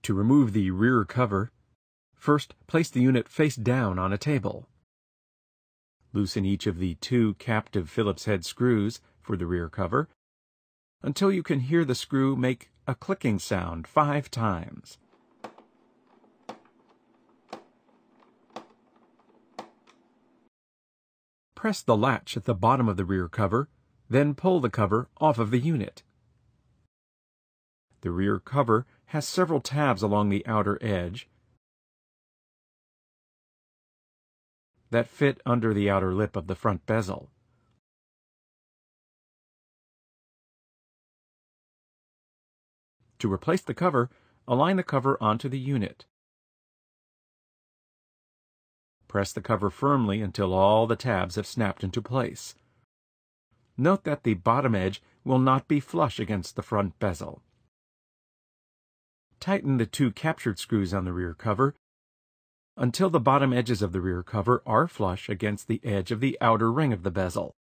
To remove the rear cover, first place the unit face down on a table. Loosen each of the 2 captive Phillips head screws for the rear cover until you can hear the screw make a clicking sound 5 times. Press the latch at the bottom of the rear cover, then pull the cover off of the unit. The rear cover has several tabs along the outer edge that fit under the outer lip of the front bezel. To replace the cover, align the cover onto the unit. Press the cover firmly until all the tabs have snapped into place. Note that the bottom edge will not be flush against the front bezel. Tighten the 2 captured screws on the rear cover until the bottom edges of the rear cover are flush against the edge of the outer ring of the bezel.